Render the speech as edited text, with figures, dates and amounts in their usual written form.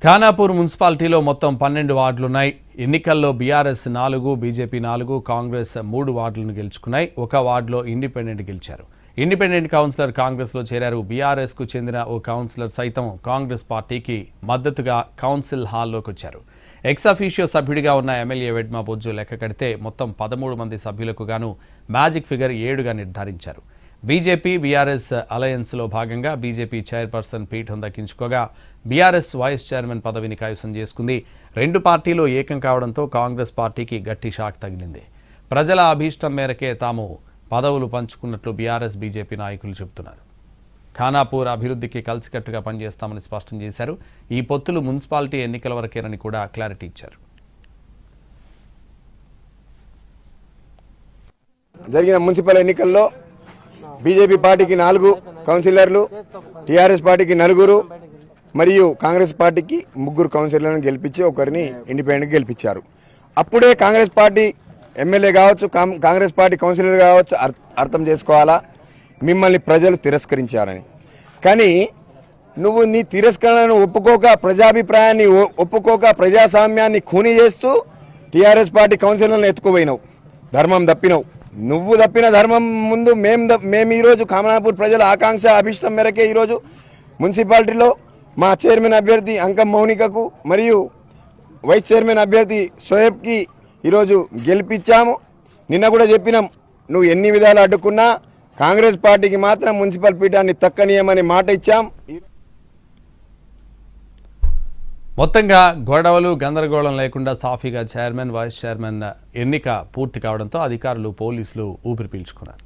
ఖానాపూర్ మున్సిపాలిటీలో మొత్తం 12 వార్డులున్నాయి. ఎన్నికల్లో బీఆర్ఎస్ 4, బీజేపీ 4, కాంగ్రెస్ 3 వార్డులను గెలుచుకున్నాయి. ఒక వార్డులో ఇండిపెండెంట్ గెలిచారు. ఇండిపెండెంట్ కౌన్సిలర్ కాంగ్రెస్లో చేరారు. బీఆర్ఎస్కు చెందిన ఓ కౌన్సిలర్ సైతం కాంగ్రెస్ పార్టీకి మద్దతుగా కౌన్సిల్ హాల్లోకి వచ్చారు. ఎక్స్ అఫీషియో సభ్యుడిగా ఉన్న ఎమ్మెల్యే వెడ్మా బొజ్జు లెక్క కడితే మొత్తం 13 మంది సభ్యులకు గాను మ్యాజిక్ ఫిగర్ 7గా నిర్ధారించారు. బీజేపీ బీఆర్ఎస్ అలయన్స్లో భాగంగా బీజేపీ చైర్పర్సన్ పీఠం దక్కించుకోగా బీఆర్ఎస్ వైస్ చైర్మన్ పదవిని కైవసం చేసుకుంది. 2 పార్టీలు ఏకం కావడంతో కాంగ్రెస్ పార్టీకి గట్టి షాక్ తగిలింది. ప్రజల అభీష్టం మేరకే తాము పదవులు పంచుకున్నట్లు బీఆర్ఎస్ బీజేపీ నాయకులు చెబుతున్నారు. ఖానాపూర్ అభివృద్ధికి కలిసికట్టుగా పనిచేస్తామని స్పష్టం చేశారు. ఈ పొత్తులు మున్సిపాలిటీ ఎన్నికల వరకేనని కూడా క్లారిటీ ఇచ్చారు. జరిగిన మున్సిపల్ ఎన్నికల్లో బీజేపీ పార్టీకి 4 కౌన్సిలర్లు, టీఆర్ఎస్ పార్టీకి 4 మరియు కాంగ్రెస్ పార్టీకి 3 కౌన్సిలర్లను గెలిపించి ఒకరిని ఇండిపెండెంట్ గెలిపించారు. అప్పుడే కాంగ్రెస్ పార్టీ ఎమ్మెల్యే కావచ్చు, కాంగ్రెస్ పార్టీ కౌన్సిలర్ కావచ్చు అర్థం చేసుకోవాలా మిమ్మల్ని ప్రజలు తిరస్కరించారని. కానీ నువ్వు నీ తిరస్కరణను ఒప్పుకోక, ప్రజాభిప్రాయాన్ని ఒప్పుకోక, ప్రజాస్వామ్యాన్ని ఖూనీ చేస్తూ టీఆర్ఎస్ పార్టీ కౌన్సిలర్లను ఎత్తుకుపోయినావు, ధర్మం తప్పినవు. నువ్వు తప్పిన ధర్మం ముందు మేము ఈరోజు ఖానాపూర్ ప్రజల ఆకాంక్ష అభిష్టం మేరకే ఈరోజు మున్సిపాలిటీలో మా చైర్మన్ అభ్యర్థి అంకం మౌనికకు మరియు వైస్ చైర్మన్ అభ్యర్థి సోయబ్కి ఈరోజు గెలిపించాము. నిన్న కూడా చెప్పినాం, నువ్వు ఎన్ని విధాలు అడ్డుకున్నా కాంగ్రెస్ పార్టీకి మాత్రం మున్సిపల్ పీఠాన్ని తక్కనీయమని మాట ఇచ్చాం. మొత్తంగా గొడవలు గందరగోళం లేకుండా సాఫీగా చైర్మన్ వైస్ చైర్మన్ ఎన్నిక పూర్తి కావడంతో అధికారులు పోలీసులు ఊపిరి పీల్చుకున్నారు.